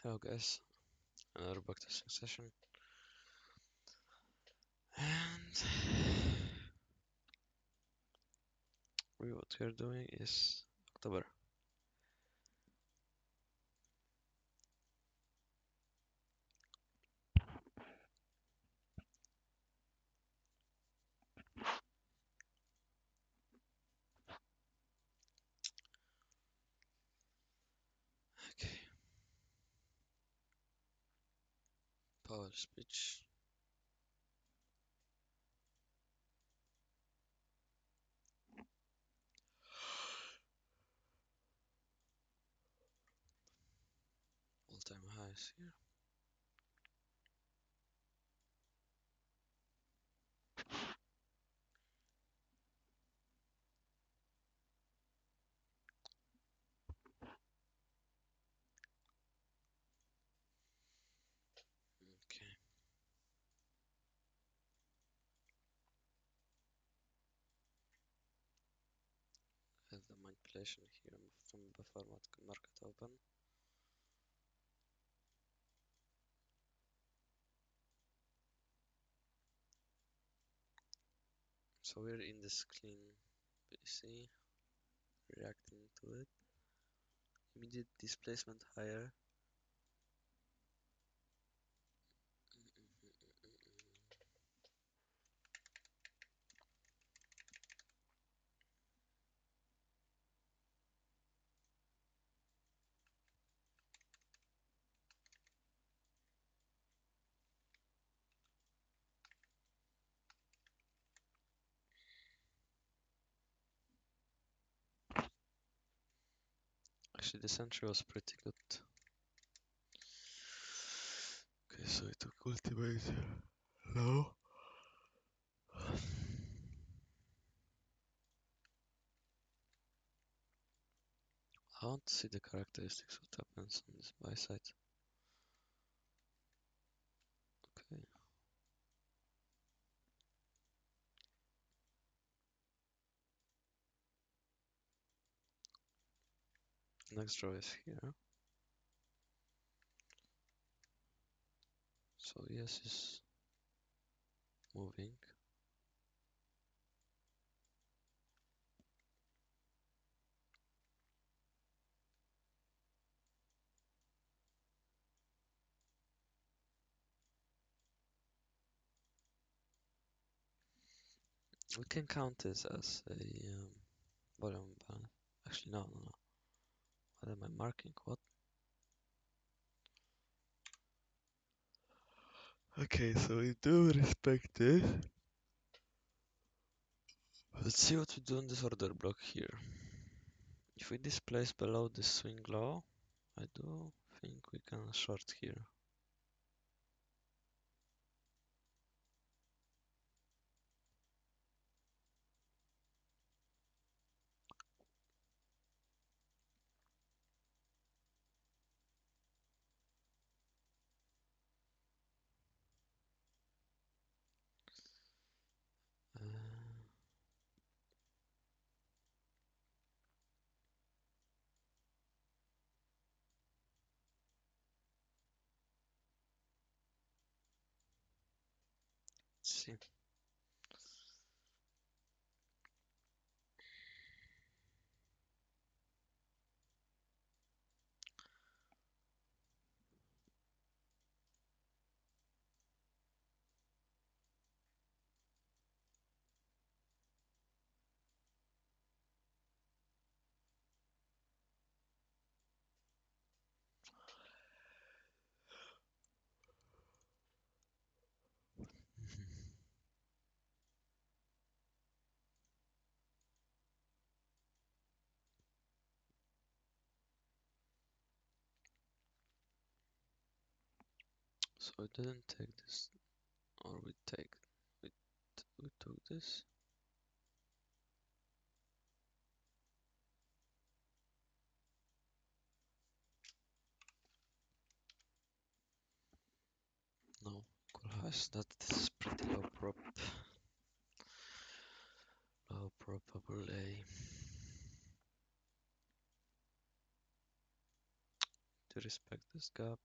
Hello guys, another backtesting session. And what we are doing is October. Okay. Power speech. All-time highs here. Okay. Have the manipulation here from before market open. So we're in this clean BC, reacting to it. Immediate displacement higher. Actually, this entry was pretty good. Okay, so it took ultimate low. I want to see the characteristics, what happens on this buy side. Okay. Next row is here. So yes is moving. We can count this as a volume balance. Actually, no. What am I marking? What? Okay, so we do respect this. Let's see what we do on this order block here. If we displace below this swing low, I do think we can short here. Uh, let's see. So we didn't take this, or we took this. No, equal highs. That is pretty low prop. Low probably. To respect this gap.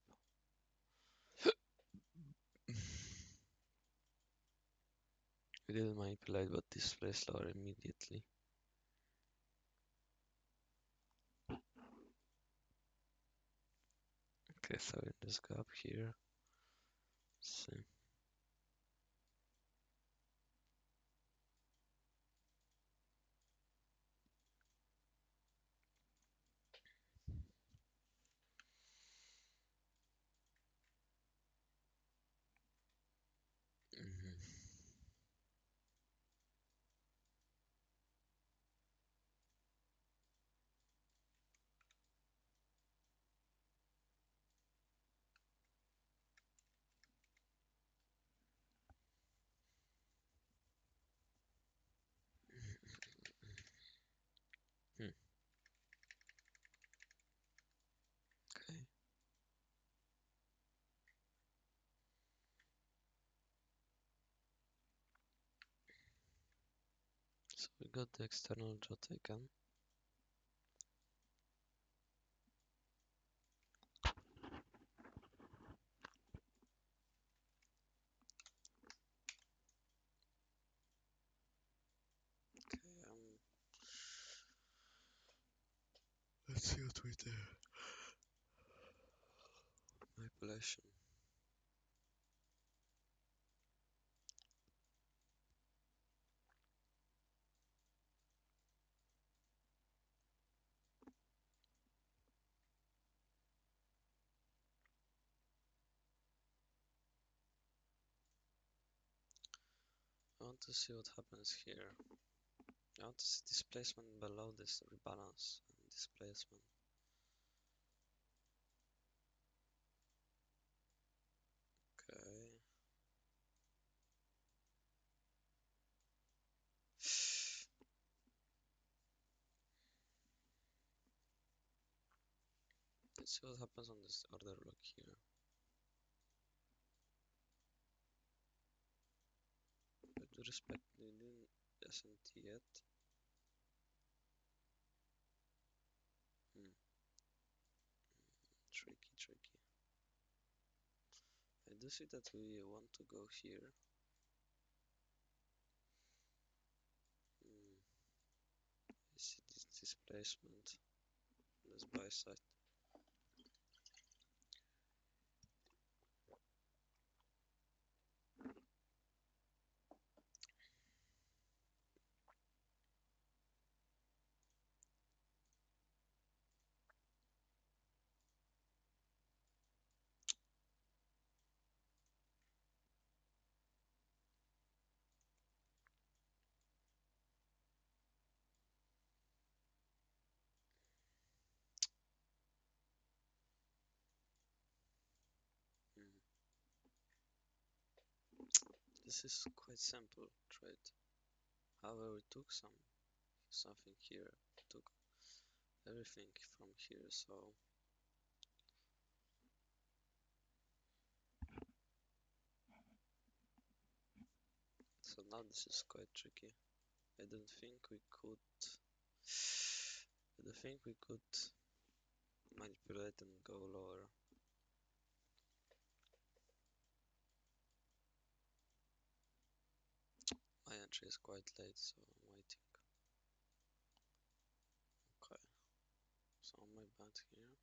We didn't manipulate but display slower immediately. Okay, so in this gap here, see. Mhm. Hmm. Okay, so we got the external jaw taken. Okay, let's see what we do. Manipulation. I want to see what happens here. I want to see displacement below this rebalance and displacement. Okay. Let's see what happens on this order block here. With due respect, we didn't SNT yet. Hmm. Tricky. I do see that we want to go here. Hmm. I see this displacement. This buy side. Hmm. This is quite simple trade. However, we took something here. We took everything from here, so now this is quite tricky. I don't think we could. I don't think we could manipulate and go lower. My entry is quite late, so I'm waiting. Okay, so on my band here.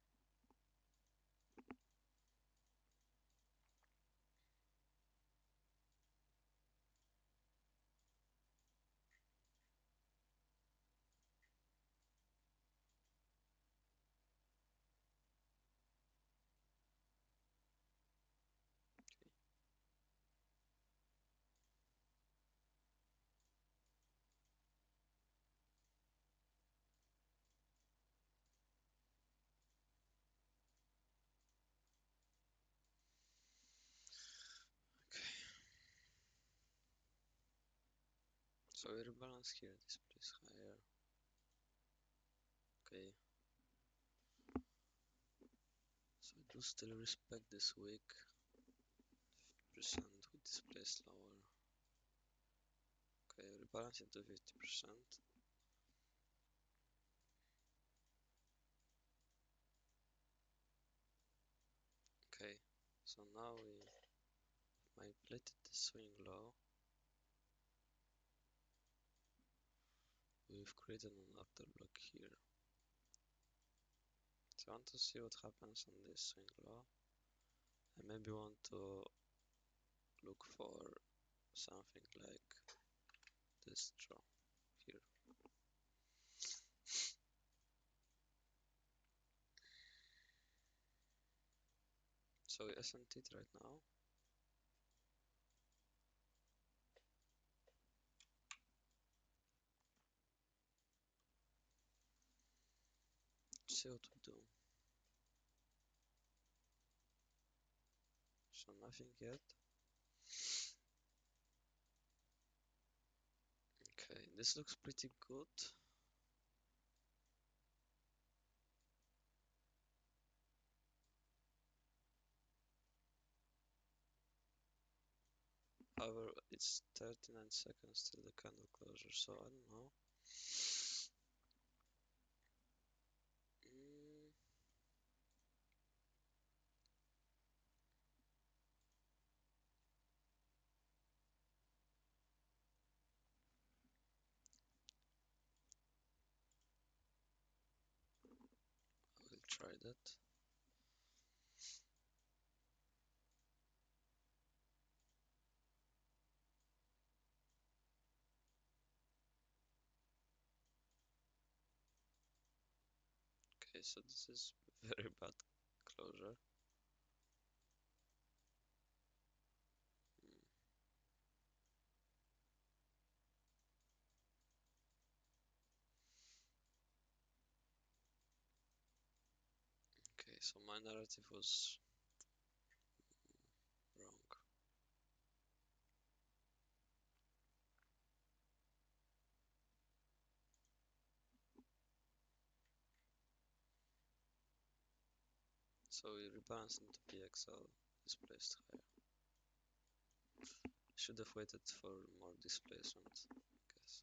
So we rebalance here, this place higher. Okay. So I do still respect this wick. 50% with this place lower. Okay, rebalance into 50%. Okay, so now we manipulated the swing low. we've created an after block here. So I want to see what happens on this swing low. I maybe want to look for something like this draw here. So we SMT it right now. See what we do. So nothing yet. Okay, this looks pretty good. However, it's 39 seconds till the candle closure, so I don't know. Mm, I will try that. Okay, so this is very bad closure. Mm, okay, so my narrative was wrong. So we rebalance into PXL, displaced higher. Should have waited for more displacement, I guess.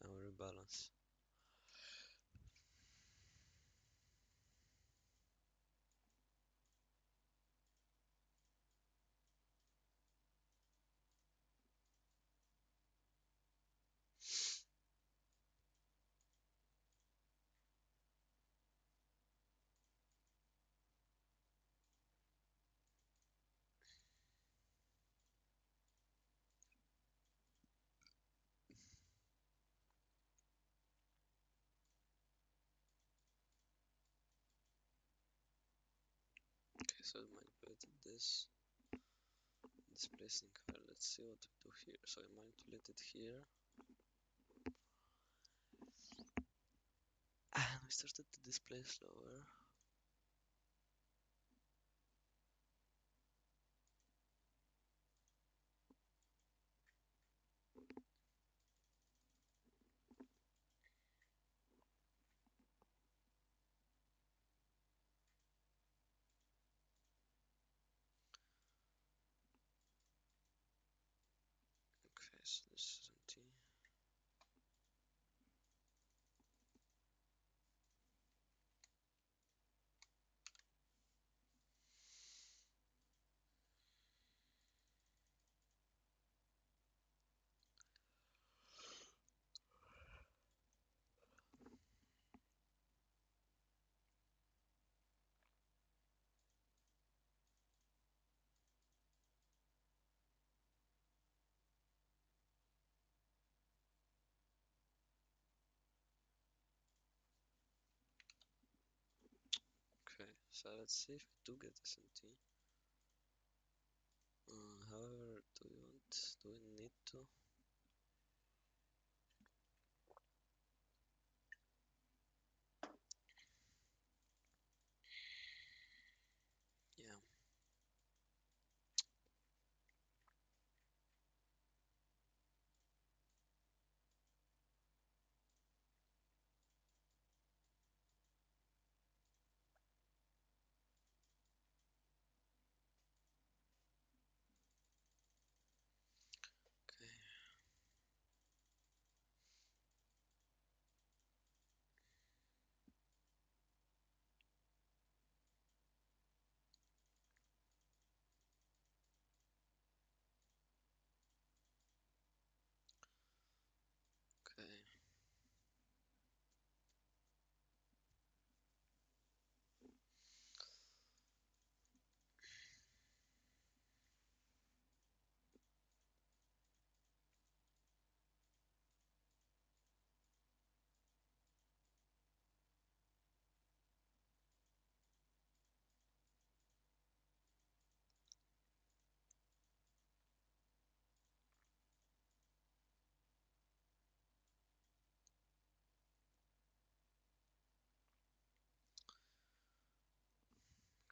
And we rebalance. Okay, so we manipulated this. Displacing higher. Let's see what we do here. So we manipulated here. And we started to displace lower. Okay, so this is empty. Okay, so let's see if we do get SMT. However, do we need to? Yeah. Okay.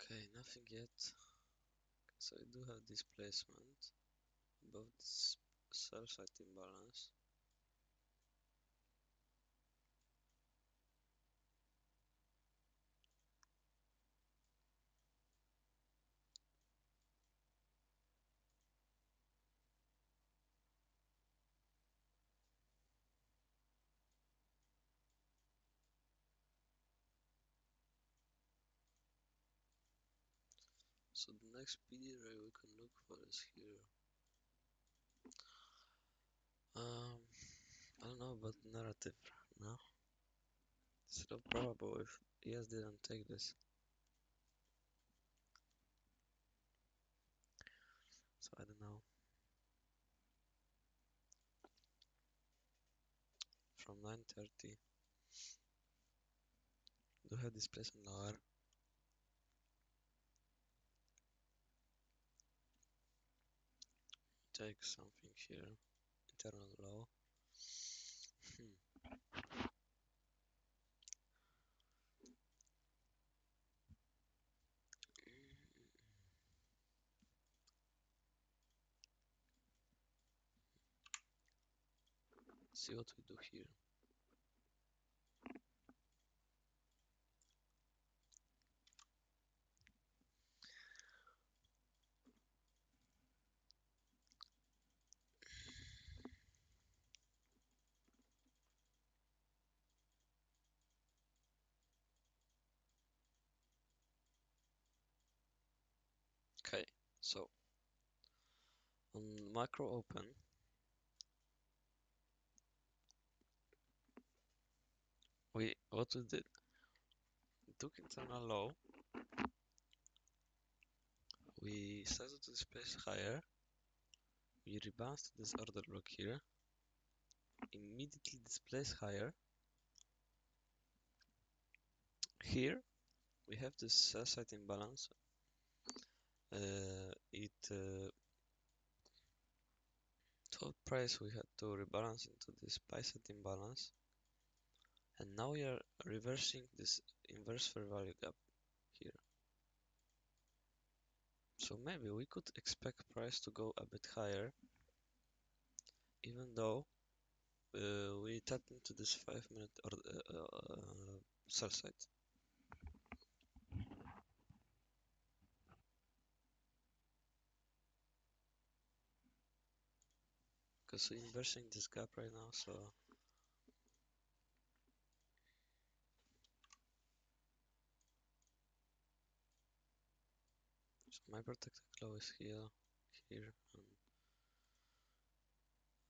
Okay, nothing yet. So I do have displacement above this cell site imbalance. So the next PD ray we can look for is here. I don't know about narrative now. It's still probable if ES didn't take this. So I don't know. From 9:30, do have displacement lower. Take something here. Internal low. See what we do here. Okay, so on macro open, what we did, we took internal low, we started to displace higher, we rebounced to this order block here, immediately displace higher. Here we have this sell side imbalance. Top price we had to rebalance into this buy side imbalance, and now we are reversing this inverse fair value gap here. So maybe we could expect price to go a bit higher, even though we tapped into this 5-minute or sell side. Because we're inversing this gap right now, so my protected low is here, and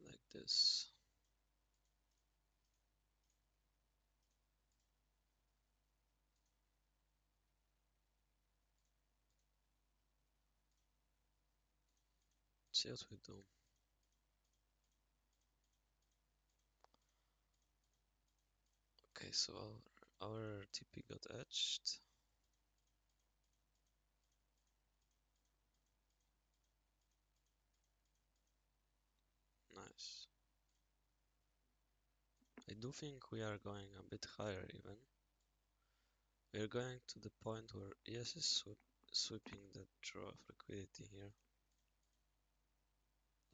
like this. See what we do. Okay, so our TP got etched. Nice. I do think we are going a bit higher even. We are going to the point where ES is sweeping the draw of liquidity here.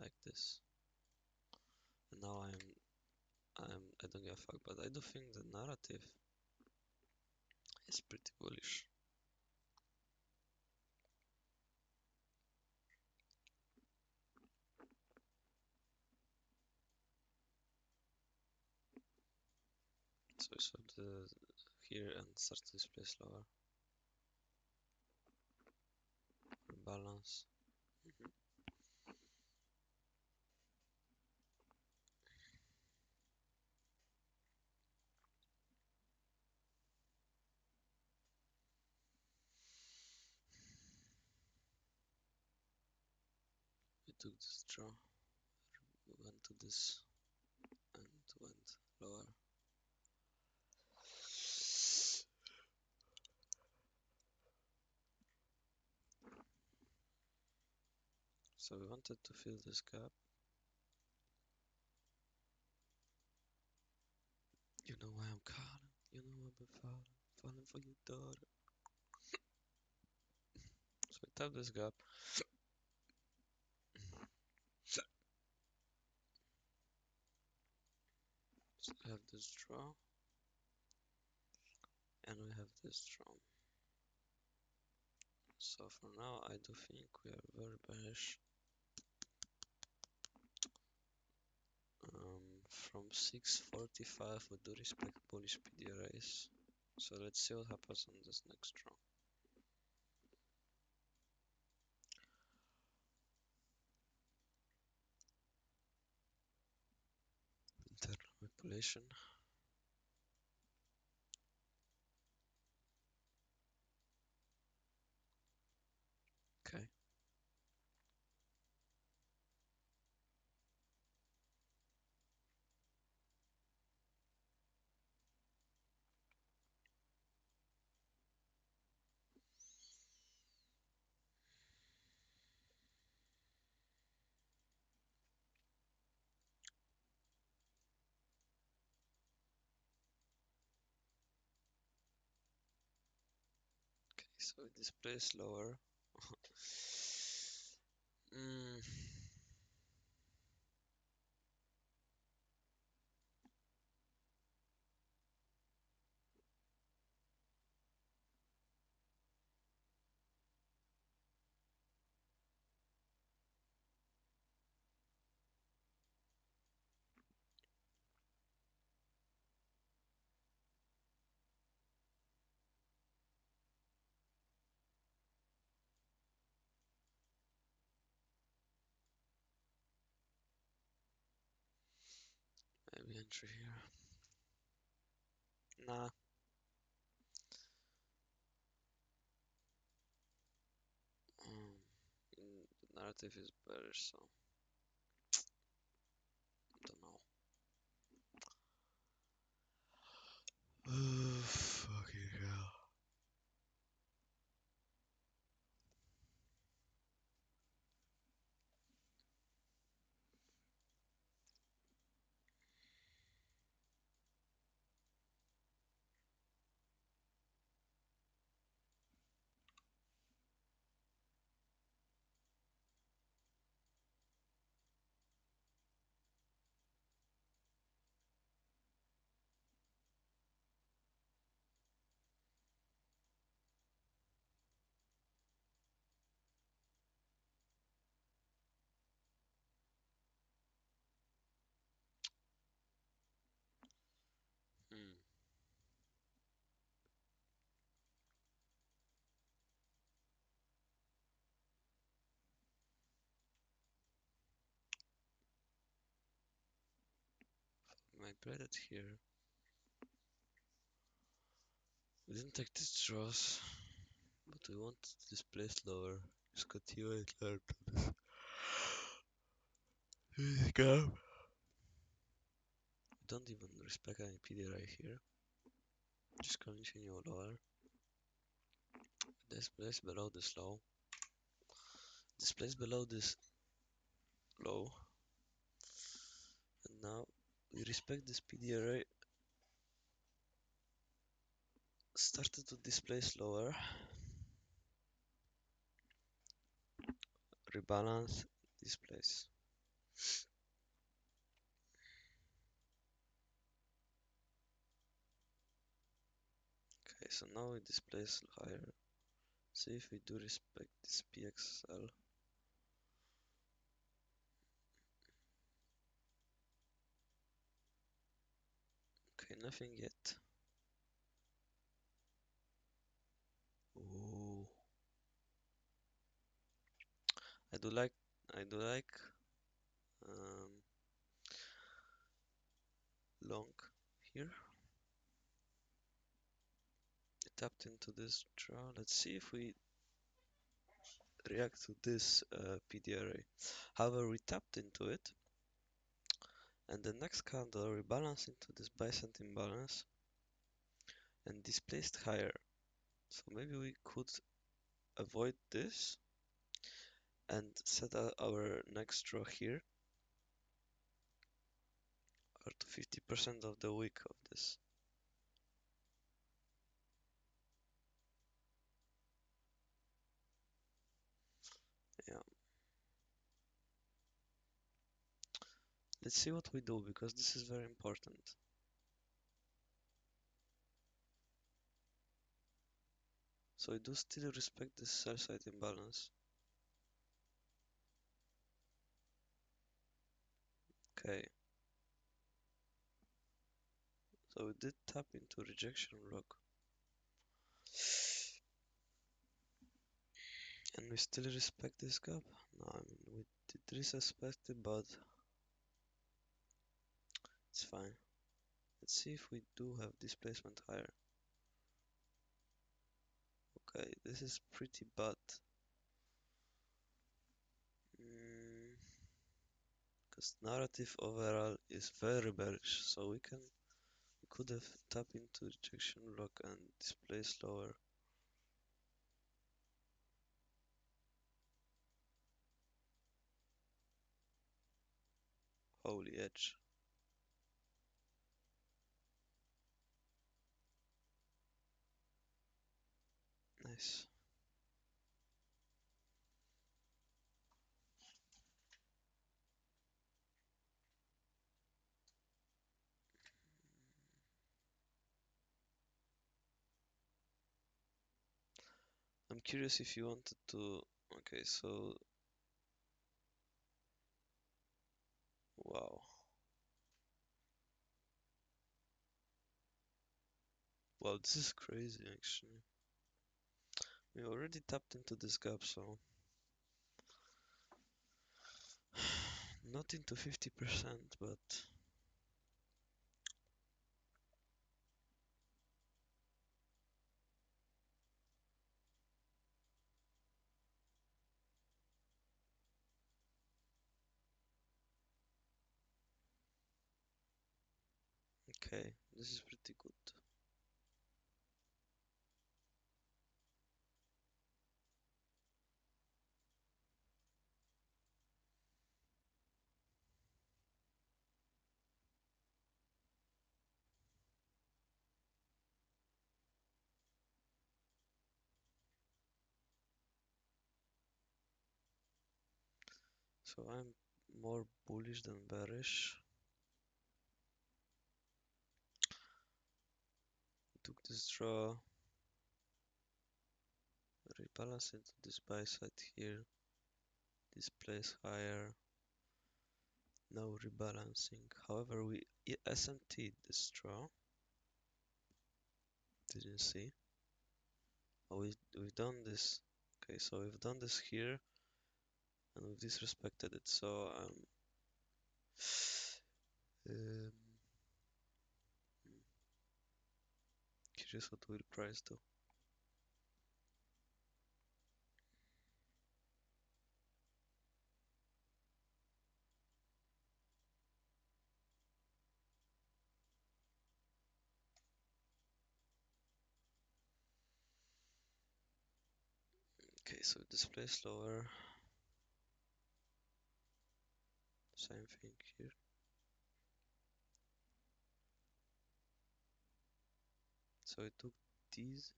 Like this. And now I don't give a fuck, but I do think the narrative is pretty bullish. So we swap here and start to displace lower. Rebalance. We took this draw, we went to this and went lower. So we wanted to fill this gap. You know why I'm calling, you know I've been falling for your daughter. tap this gap. So we have this draw, and we have this draw. So for now, I do think we are very bearish. From 645 we do respect bullish PDRAs. So let's see what happens on this next draw. Internal manipulation. Okay. So it displays lower. mm. Maybe entry here. Nah. The narrative is bearish, so don't know. Fucking hell. Hmm. I played it here. We didn't take these draws, but we want to displace lower. Just continue it learn to this gap. Don't even respect any PDRI here. Just continue lower. Displace below this low. Displace below this low. And now we respect this PDRI. Started to displace lower. Rebalance, displace. Okay, so now we displace higher. See if we do respect this PXL. Okay, nothing yet. Ooh. I do like um, long here. It tapped into this draw. Let's see if we react to this PDRA. However, we tapped into it, and the next candle rebalanced into this buy-sent imbalance and displaced higher. So maybe we could avoid this and set our next draw here, or to 50% of the wick of this. Let's see what we do because this is very important. So we do still respect this sell side imbalance. Okay. So we did tap into rejection block. And we still respect this gap? No, I mean we did respect it, but it's fine. Let's see if we do have displacement higher. Okay, this is pretty bad. Because narrative overall is very bearish, so we could have tapped into rejection block and displaced lower. Holy edge. Nice. I'm curious if you wanted to. Okay, so wow. Wow, this is crazy actually. We already tapped into this gap, so not into 50%, but okay, this is pretty good. So I'm more bullish than bearish. Took this draw, rebalance into this buy side here, this place higher, no rebalancing. However, we SMT'd this draw, didn't see. Oh, we've done this. Okay, so we've done this here and we've disrespected it. So um, curious what will price do. Okay, so displace lower. Same thing here. So it took these.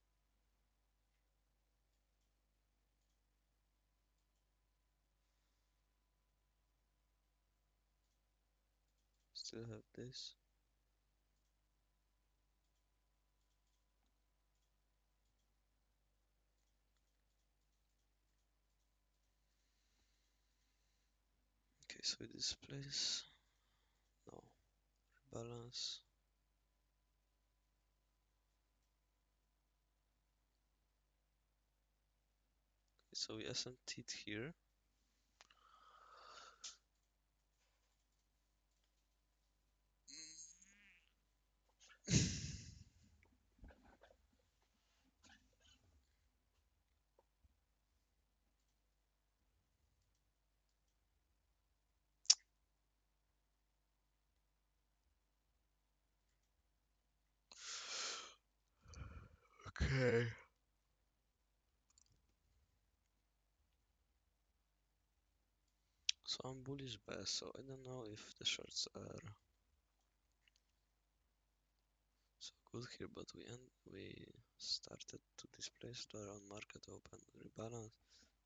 Still have this. Okay, so it displace. No. Balance. Okay, so we SMT'd here. Okay. So I'm bullish bear, so I don't know if the shorts are so good here, but we started to displace lower on market open, rebalance,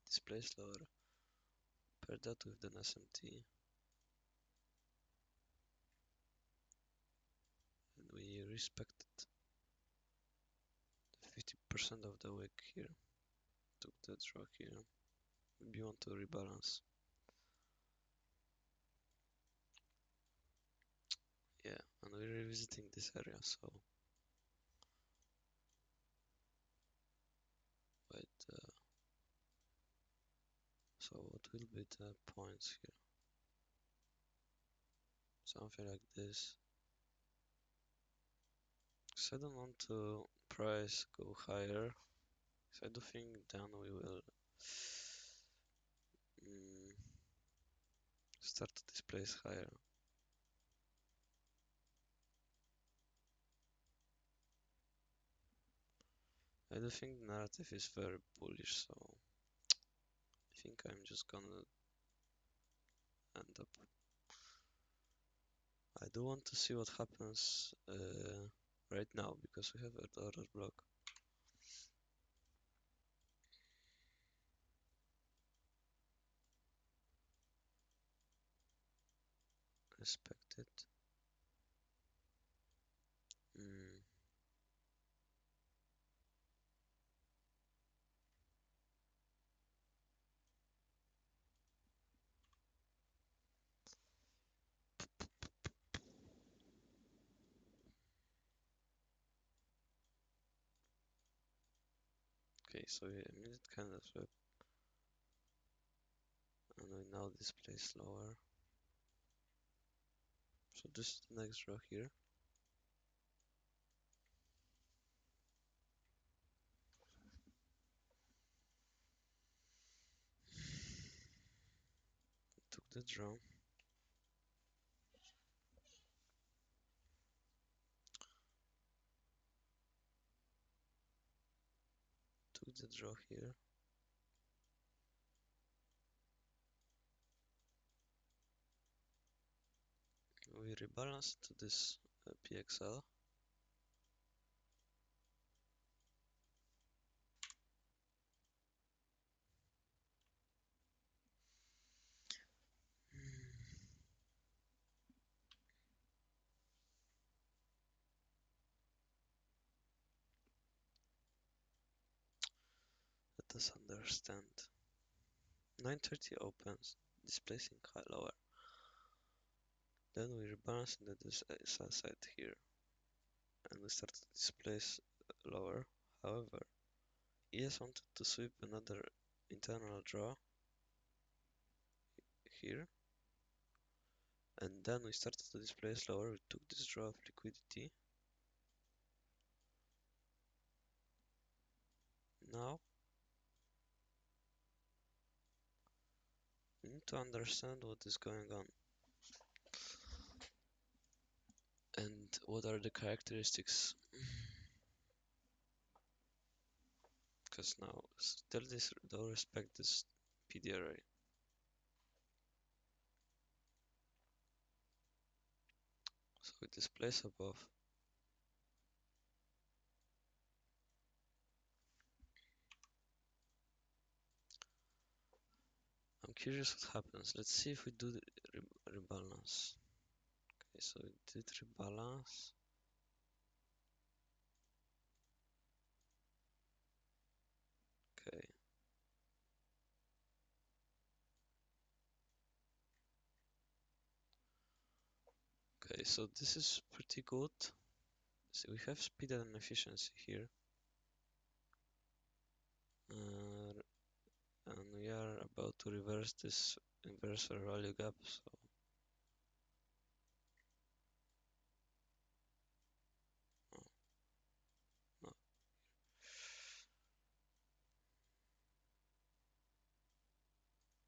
displace lower, pair that with an SMT. we respected 50% of the wick here. Took the draw here. Maybe want to rebalance. Yeah, and we're revisiting this area, so wait. So what will be the points here? Something like this. So I don't want to price go higher. So I do think then we will mm, start to displace higher. I do think the narrative is very bullish, so I think I'm just gonna end up. I do want to see what happens right now because we have a order block. Respect it. Mm. Okay, so we immediate kind of swap, and we now displace lower. So this is the next draw here. Took the draw. Took the draw here. We rebalance to this PXL. Let us understand. 930 opens, displacing high lower. Then we rebalance into this sell side here, and we start to displace lower. However, ES wanted to sweep another internal draw here, and then we started to displace lower. We took this draw of liquidity. Now we need to understand what is going on and what are the characteristics. Because now still this don't respect this PDRA. So we displace above. I'm curious what happens. Let's see if we do the rebalance. Okay, so we did rebalance. Okay. Okay, so this is pretty good. So we have speed and efficiency here. And we are about to reverse this inverse value gap, so no, no.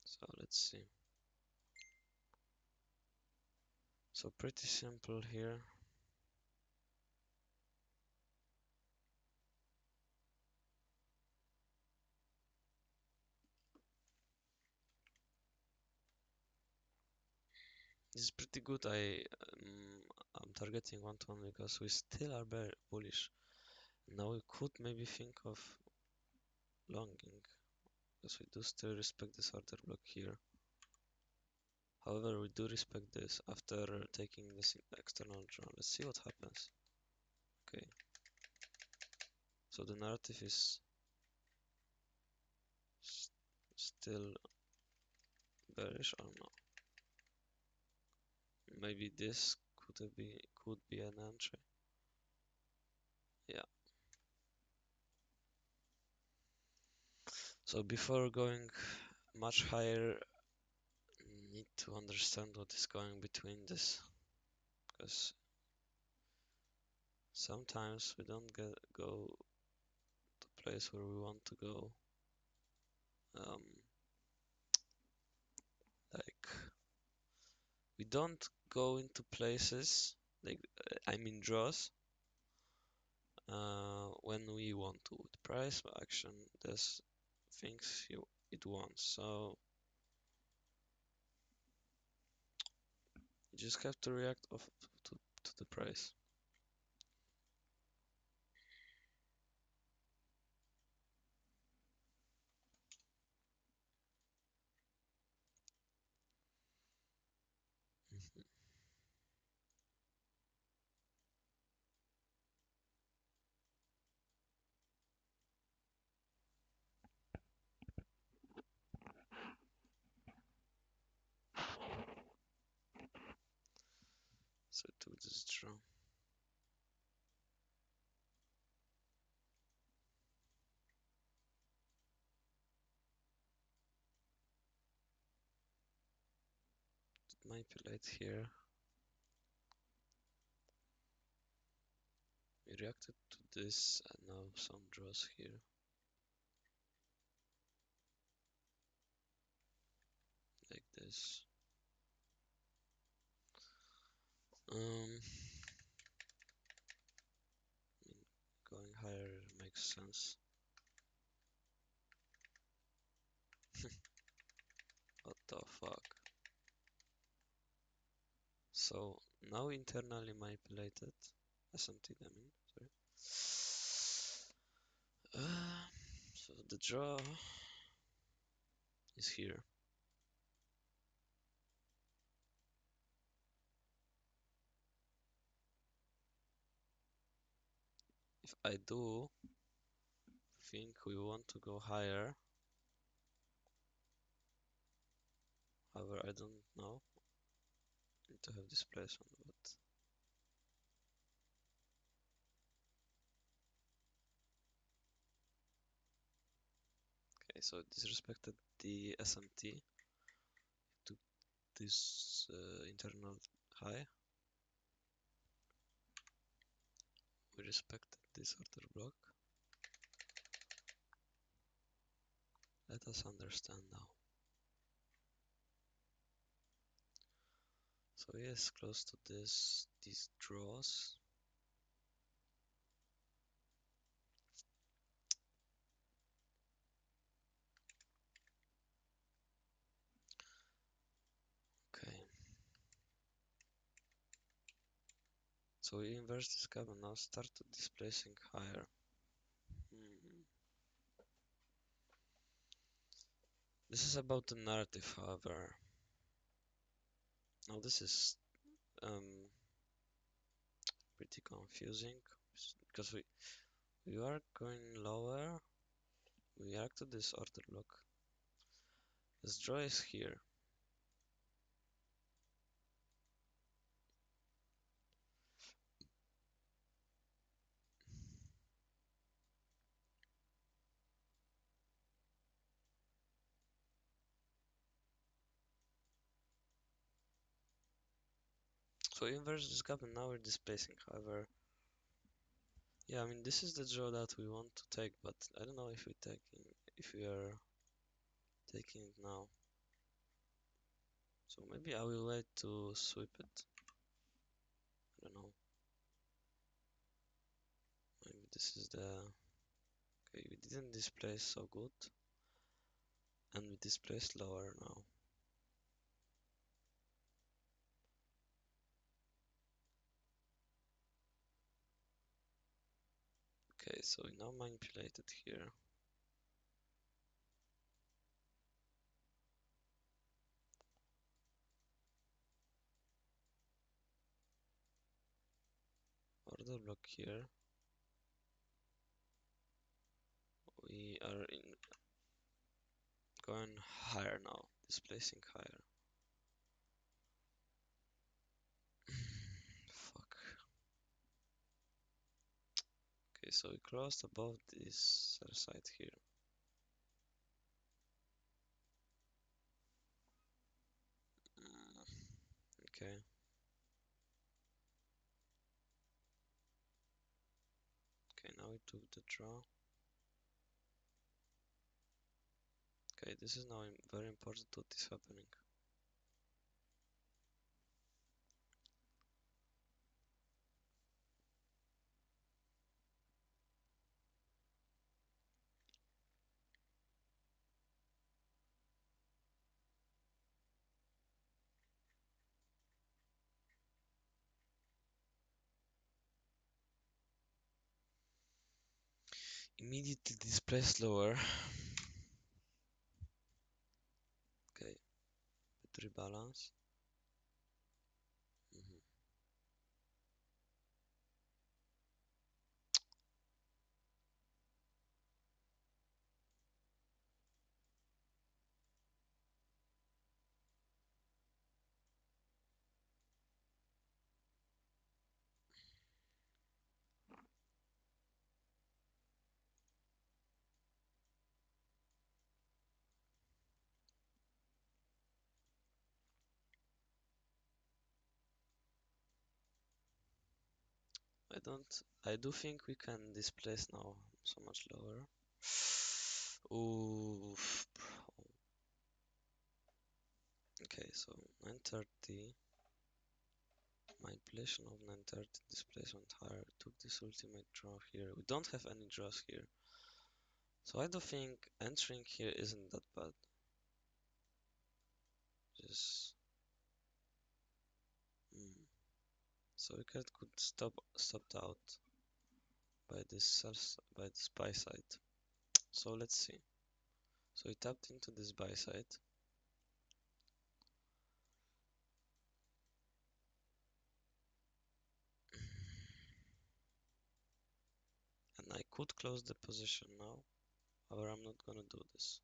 So let's see. So pretty simple here. This is pretty good. I'm targeting 1 to 1 because we still are very bullish. Now we could maybe think of longing because we do still respect this order block here. However, we do respect this after taking this external draw. Let's see what happens. Okay. So the narrative is still bearish or no? Maybe this could be an entry. Yeah. So before going much higher, need to understand what is going between this, because sometimes we don't go to place where we want to go. Um, like we don't go into places like I mean draws when we want to. With price action, there's things it wants. So you just have to react to the price. Mhm. So to this draw. Manipulate here. We reacted to this and now some draws here. Like this. I mean, going higher makes sense. What the fuck? So now internally manipulated. SMT, I mean, sorry. So the draw is here. If I do think we want to go higher, however, I don't know. Need to have this placement, but okay. So disrespected the SMT to this internal high. We respected this order block. Let us understand now. So yes, close to these draws. Okay. So we inverse this gap and now start to displacing higher. Hmm. This is about the narrative, however. Now this is pretty confusing because we are going lower. We react to this order block. This draw is here. So we inverse this gap and now we're displacing. However, yeah, I mean this is the draw that we want to take, but I don't know if we are taking it now. So maybe I will wait to sweep it. I don't know. Maybe this is the okay. We didn't displace so good, and we displaced lower now. Okay, so we now manipulated here. Order block here. we are going higher now, displacing higher. Fuck. Okay, so we crossed above this other side here. Okay. Okay, now we took the draw. Okay, this is now very important what is happening. Immediately displace lower. Okay, bit rebalance. Mhm. I do think we can displace now so much lower. Oof, bro. Okay, so 930. Manipulation of 930, displacement higher. Took this ultimate draw here. We don't have any draws here. So I do think entering here isn't that bad. Just so we could stopped out by this buy side. So let's see. So we tapped into this buy side. And I could close the position now. However, I'm not gonna do this.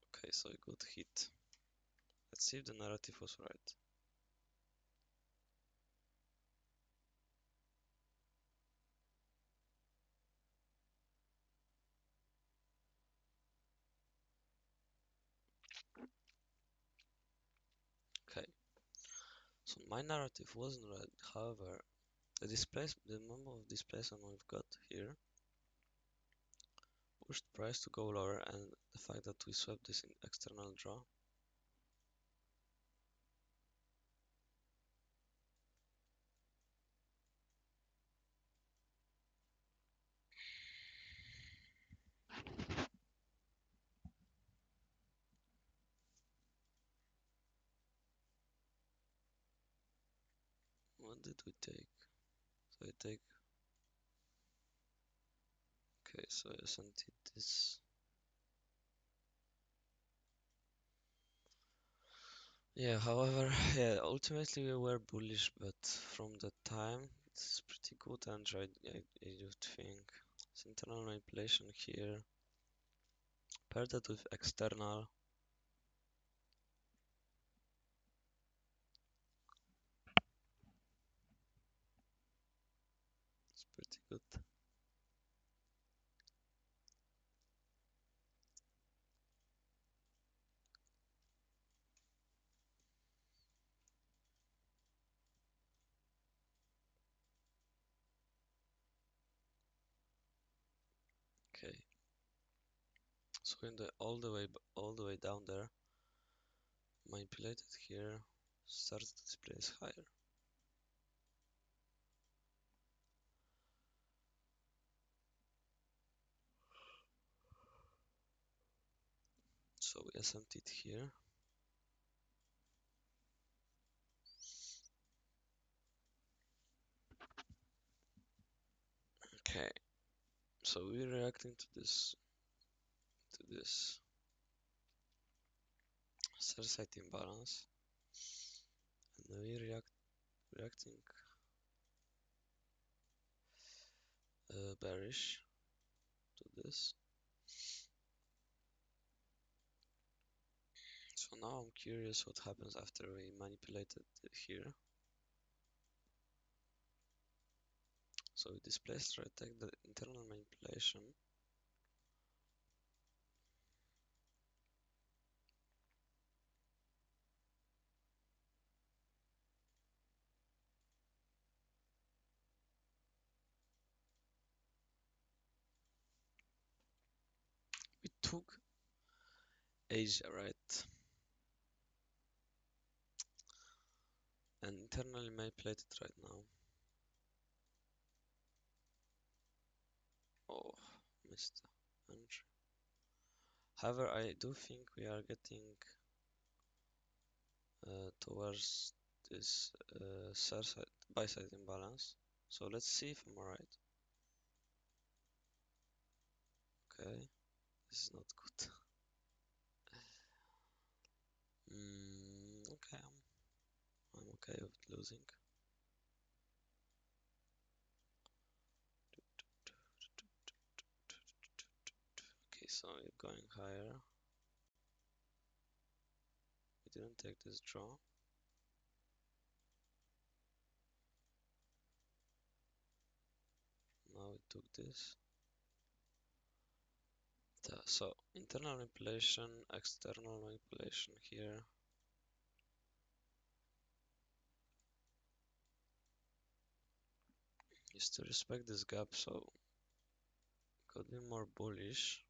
Okay, so a good hit. Let's see if the narrative was right. Okay, so my narrative wasn't right. However, the number of displacement we've got here pushed price to go lower, and the fact that we swept this in external draw. What did we take? So I take. Okay, so I sent it this. Yeah, however, yeah, ultimately we were bullish, but from the time it's pretty good entry, I do think. It's internal manipulation here. Pair that with external. It's pretty good. Okay. So in the all the way down there, manipulated here, starts to displace higher. So we SMT'd here. Okay. So we're reacting to this cell site imbalance, and we reacting bearish to this. So now I'm curious what happens after we manipulated it here. So we displaced, right, take the internal manipulation. We took Asia, right? And internally manipulated right now. Oh, missed the entry. However, I do think we are getting towards this buy side imbalance. So let's see if I'm right. Okay, this is not good. Okay, I'm okay with losing. Okay, so you're going higher. We didn't take this draw. Now we took this. So internal manipulation, external manipulation here. Is to respect this gap, so could be more bullish.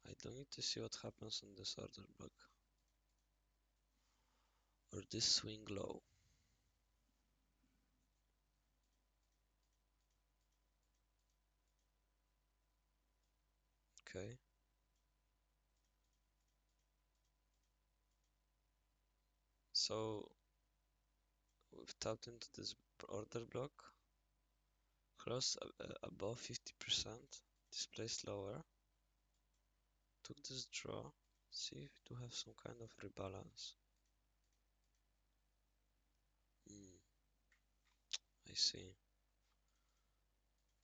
I don't need to see what happens on this order block or this swing low. Okay. So we've tapped into this order block, crossed above 50%, displaced lower, took this draw, see if we do have some kind of rebalance. I see.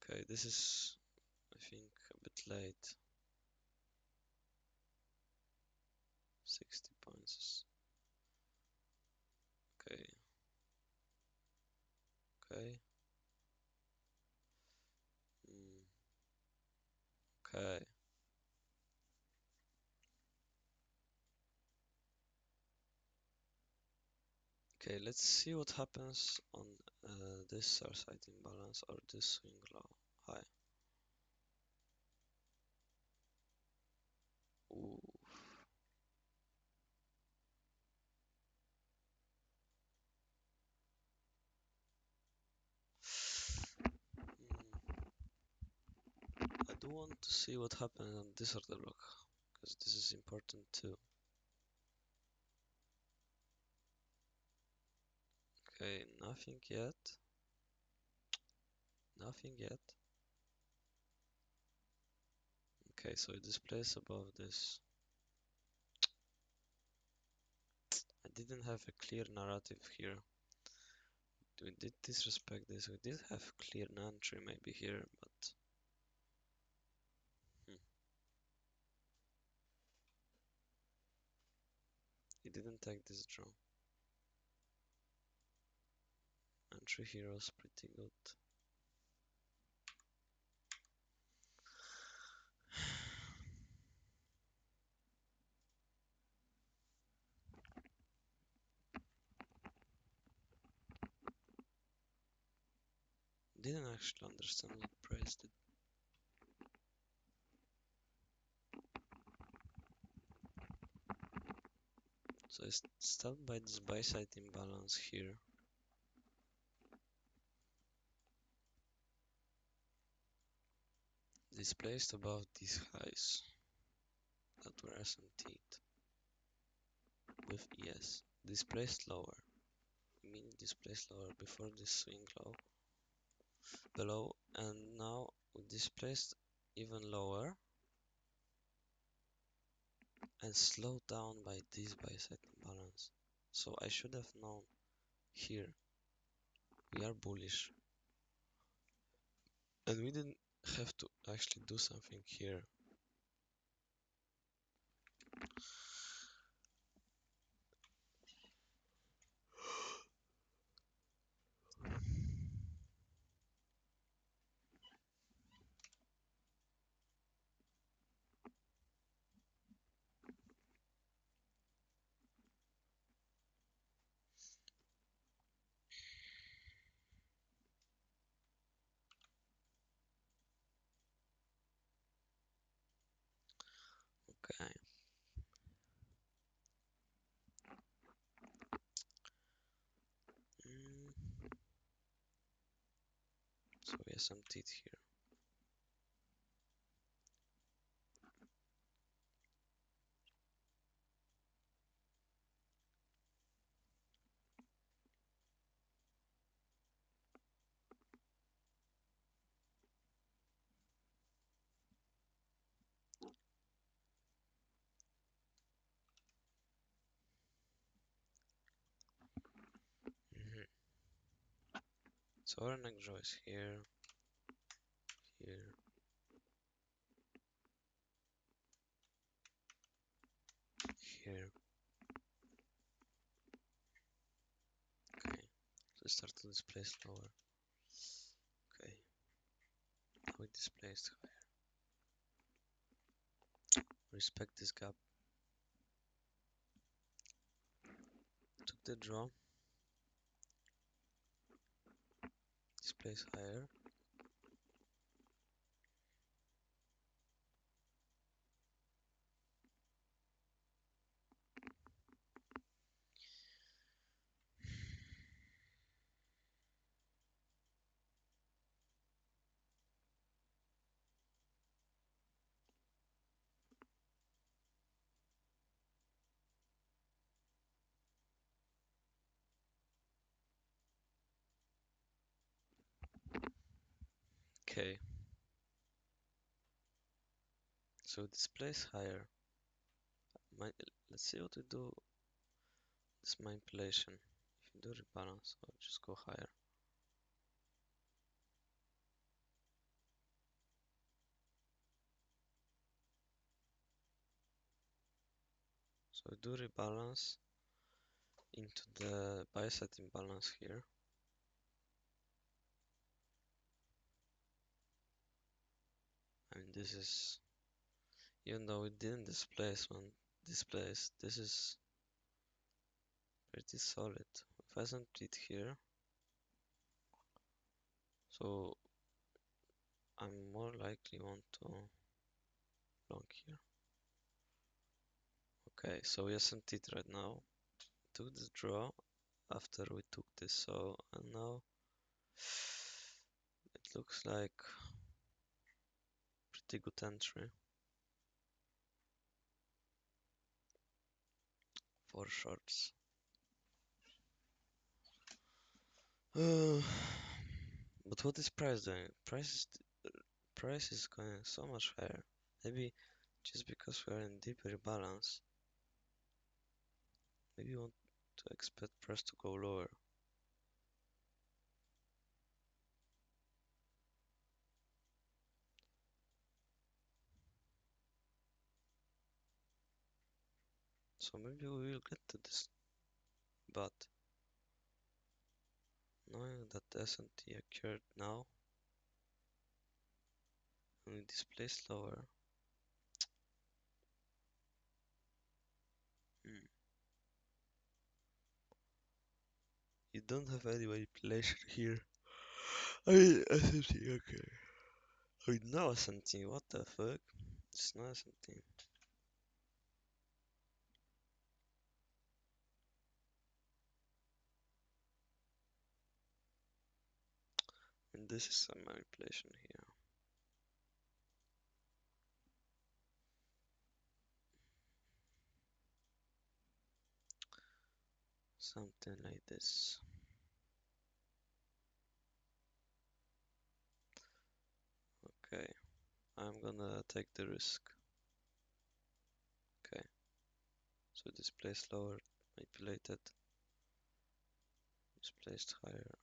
Okay, this is, I think, a bit late. 60 points. Okay. Okay. Okay. Okay, let's see what happens on this side imbalance or this swing low high. Ooh. I do want to see what happens on this order block because this is important too. Okay, nothing yet. Nothing yet. Okay, so it displays above this. I didn't have a clear narrative here. We did disrespect this. We did have clear entry maybe here, but he didn't take this draw. Entry here was pretty good. Didn't actually understand what price did. So I stopped by this buy side imbalance here. Displaced above these highs that were SMT'd with ES. Displaced lower. Meaning displaced lower before this swing low below, and now we displaced even lower and slowed down by this buy side imbalance. So I should have known here we are bullish. And we didn't have to actually do something here. Okay. Mm, so we have some teeth here. Mhm. So our neck jaw is here, here, here. Okay. So start to display slower. Okay. Now we displaced higher. Respect this gap. Took the draw. Displace higher. Okay. So displace higher. My, let's see what we do. This manipulation. If you do rebalance, or just go higher. So we do rebalance into the biset imbalance here. I mean, this is, even though we didn't displace, this is pretty solid. If I send it here, so I'm more likely want to long here. Okay, so we sent it right now. Took this draw after we took this, so and now it looks like pretty good entry for shorts. But what is price doing? Price is going so much higher. Maybe just because we are in deep rebalance, maybe you want to expect price to go lower. So maybe we will get to this, but knowing that the S&T occurred now and we display slower, hmm, you don't have any manipulation here. I mean, S&T, okay. I mean, no S&T, what the fuck? It's no S&T. And this is some manipulation here. Something like this. Okay, I'm gonna take the risk. Okay, so display slower, manipulated, displaced higher.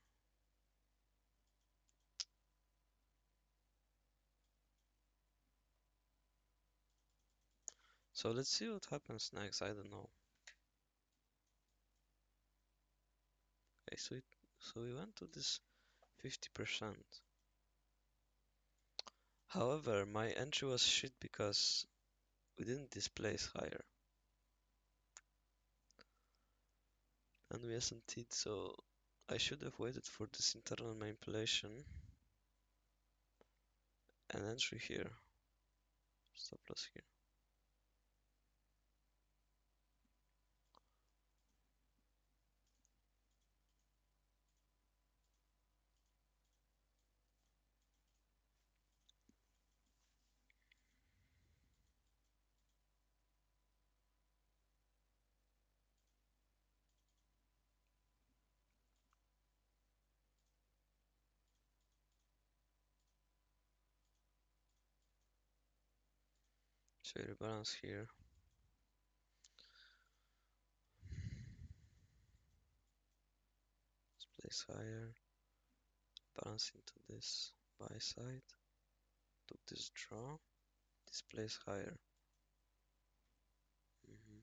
So let's see what happens next. I don't know. Okay, so we went to this 50%. However, my entry was shit because we didn't displace higher. And we SMT'd, so I should have waited for this internal manipulation and entry here. Stop loss here. So we rebalance here. Place higher. Balance into this buy side. Took this draw. Displace higher. Mhm.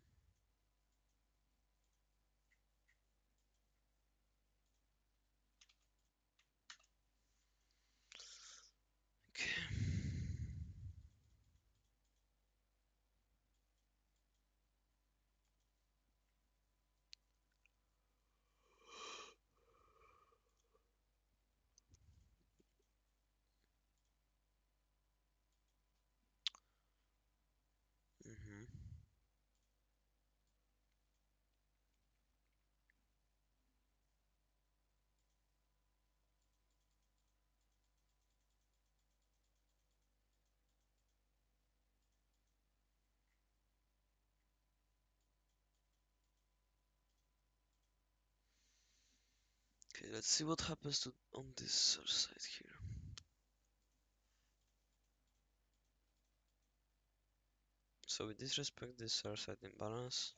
Okay. Mhm. Okay, let's see what happens to on this other side here. So we disrespect this other side imbalance,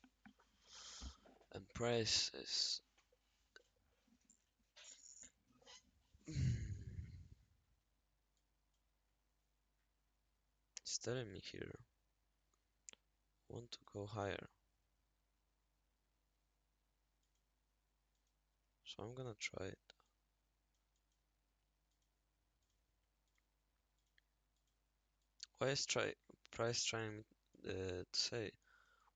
and price is it's telling me here want to go higher. So I'm gonna try it. Why is price trying to say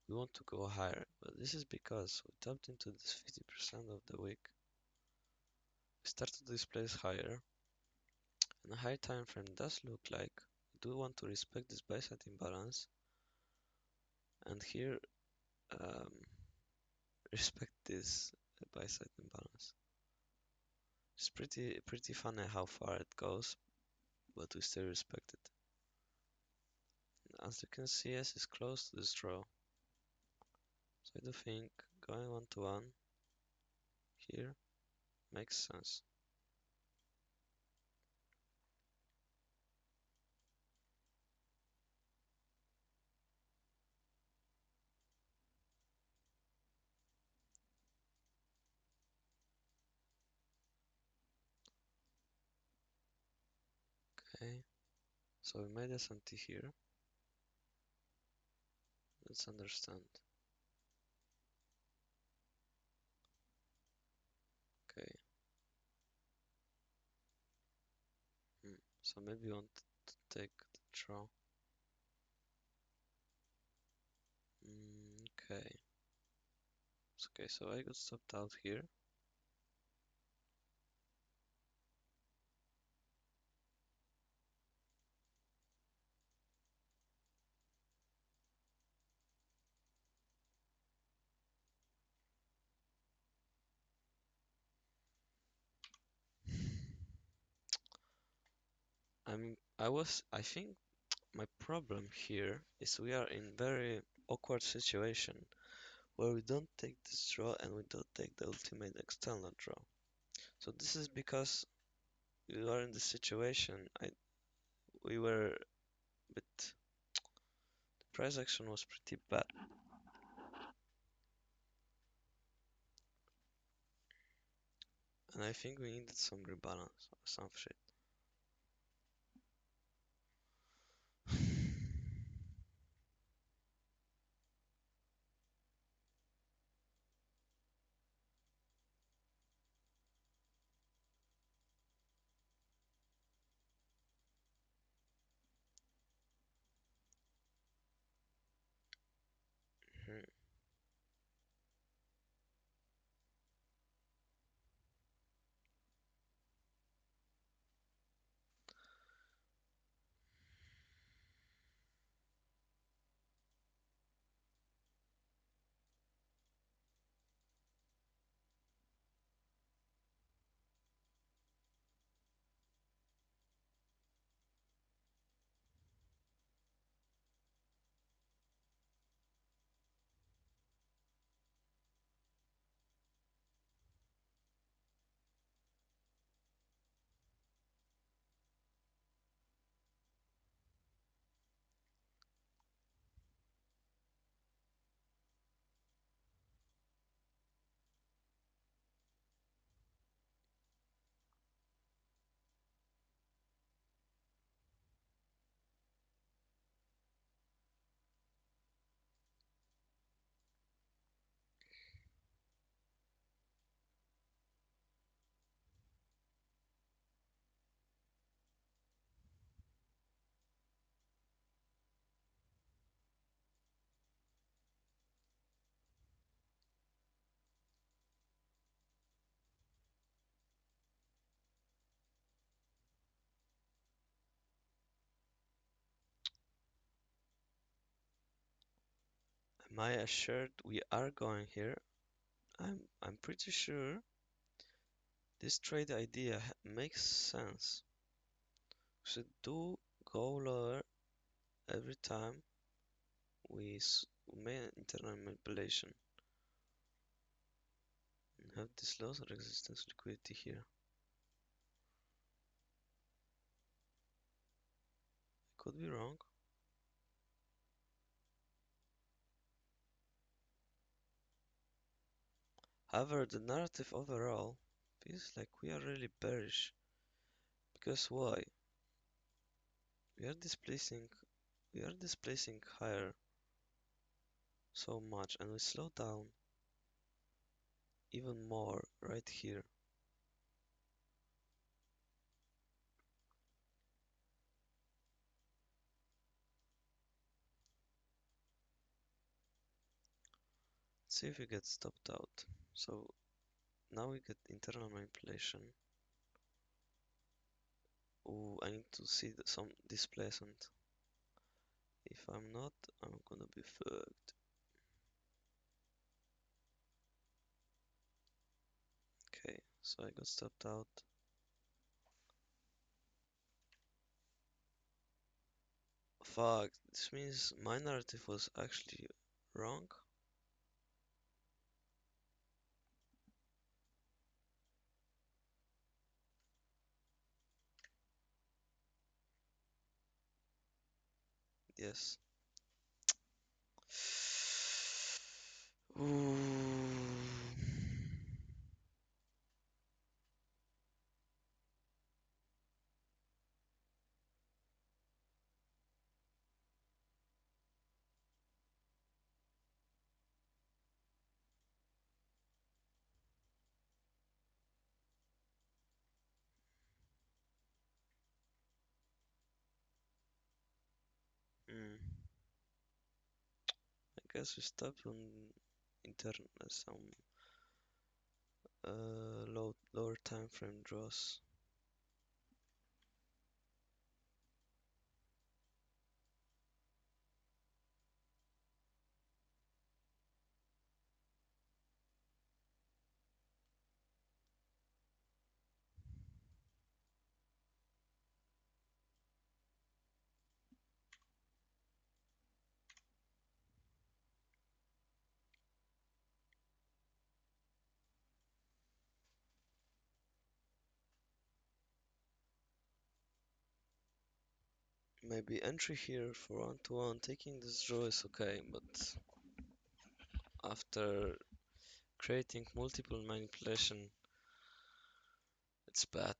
we want to go higher? But this is because we tapped into this 50% of the wick. We started to displace higher, and a high time frame does look like we do want to respect this buy side imbalance, and here um, respect this buy side imbalance. It's pretty funny how far it goes, but we still respect it. As you can see, S is close to this draw. So I do think going 1-to-1 here makes sense. Okay, so we made SMT here. Let's understand. Okay, so maybe we want to take the draw. Okay. Okay, so I got stopped out here. I think my problem here is we are in very awkward situation where we don't take this draw and we don't take the ultimate external draw. So this is because we are in this situation. We were but the price action was pretty bad. And I think we needed some rebalance or some shit. Maya assured we are going here. I'm pretty sure this trade idea makes sense. We should do go lower every time we make internal manipulation and have this loss of resistance liquidity here. Could be wrong. However, the narrative overall feels like we are really bearish. Because why? We are displacing we are displacing higher so much and we slow down even more right here. Let's see if we get stopped out. So now we get internal manipulation. Ooh, I need to see some displacement. If I'm not, I'm gonna be fucked. Okay, so I got stopped out. Fuck, this means my narrative was actually wrong. Yes. Ooh. Hmm. I guess we stopped on some lower time frame draws. Maybe entry here for 1-to-1, taking this draw is okay, but after creating multiple manipulation, it's bad.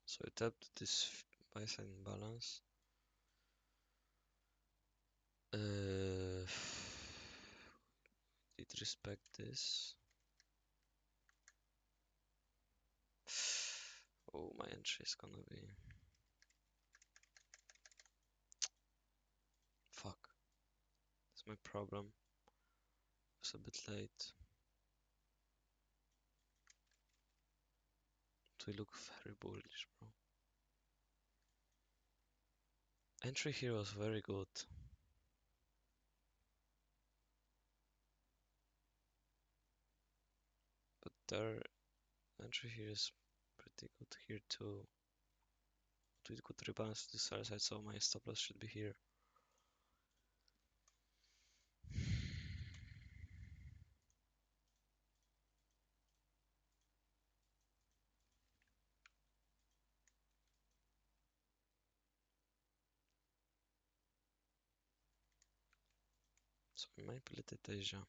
So I tapped this buy side imbalance. Did respect this. Oh, my entry is gonna be... Fuck. That's my problem. It's a bit late. We look very bullish, bro. Entry here was very good. But their entry here is pretty good here too. But we could rebalance to the other side, so my stop loss should be here. So we manipulated Asia.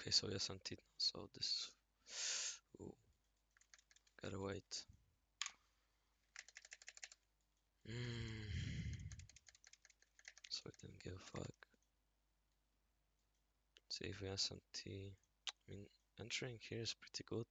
Okay, so yes, I'm now, so this. Ooh, gotta wait. So I didn't give a fuck. See if we SMT. I mean, entering here is pretty good.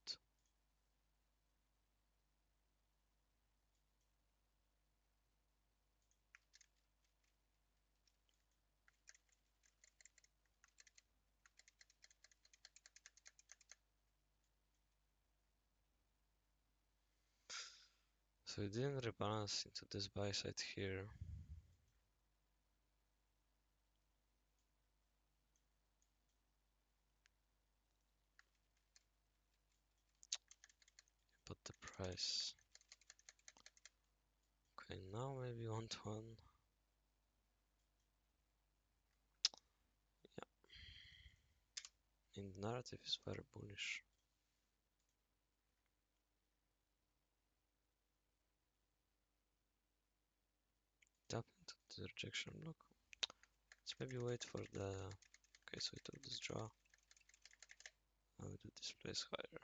So we didn't rebalance into this buy side here. But the price. Okay, now maybe 1-to-1. Yeah. And the narrative is very bullish. Tap into the rejection block. Let's maybe wait for the. Okay, so I took this draw. I will do this place higher.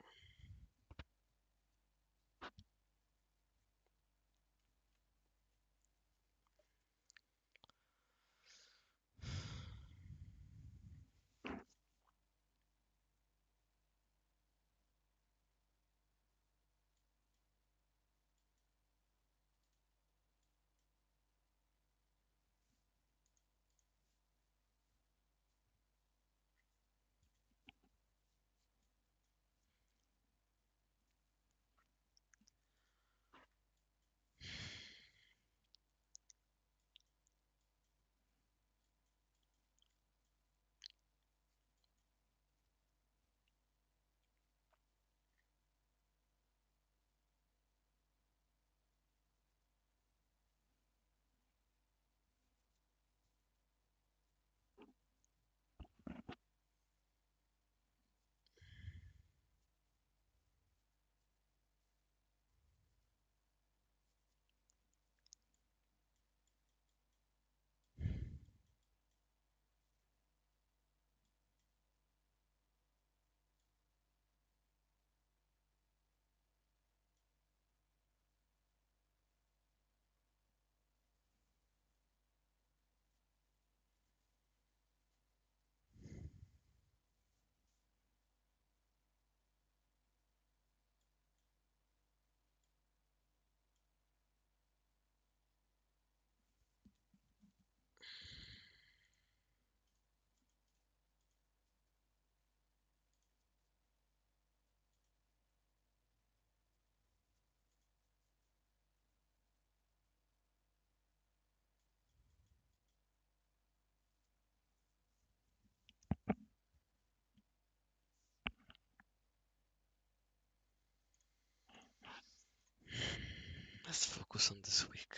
Let's focus on this week.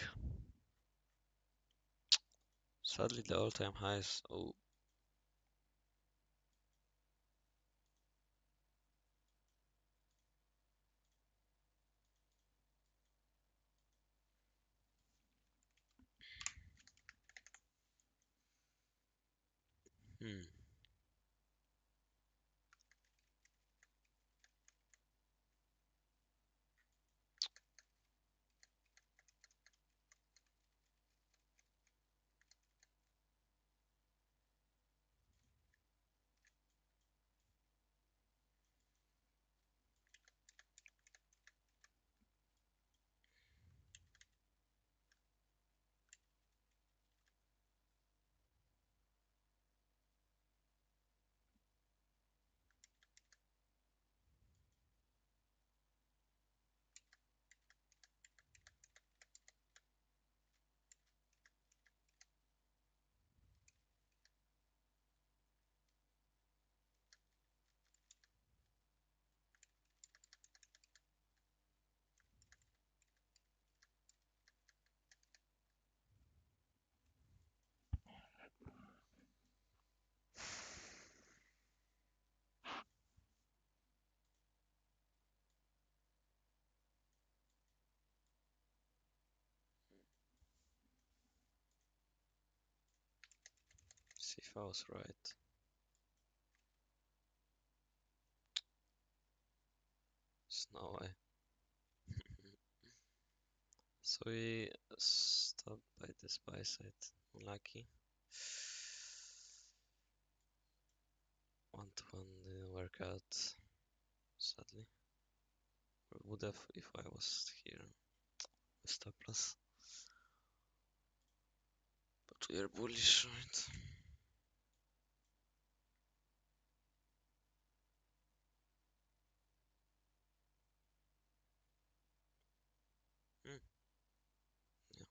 Sadly, the all-time highs. Oh, hmm. See if I was right. No way. So we stopped by this buy side. Unlucky. 1 to 1 didn't work out, sadly. Or would have if I was here with stop loss. But we are bullish, right? Hmm, yeah.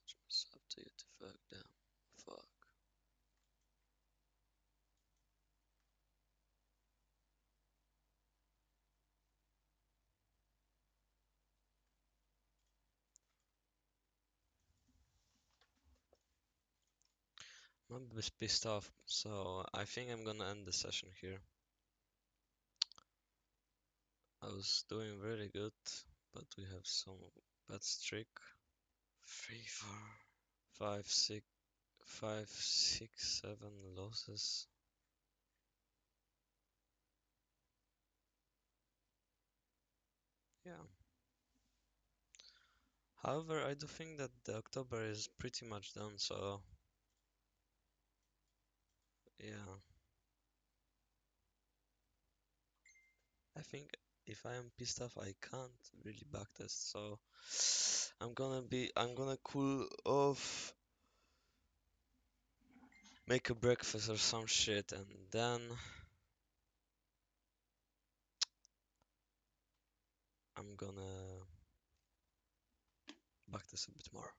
Touch myself to you to fuck them. Fuck. I'm a bit pissed off, so I think I'm gonna end the session here. I was doing really good, but we have some bad streak. 3, 4, 5, 6, 5, 6, 7 losses. Yeah. However, I do think that the October is pretty much done, so yeah. I think if I am pissed off, I can't really backtest, so I'm gonna cool off, make a breakfast or some shit, and then I'm gonna backtest a bit more.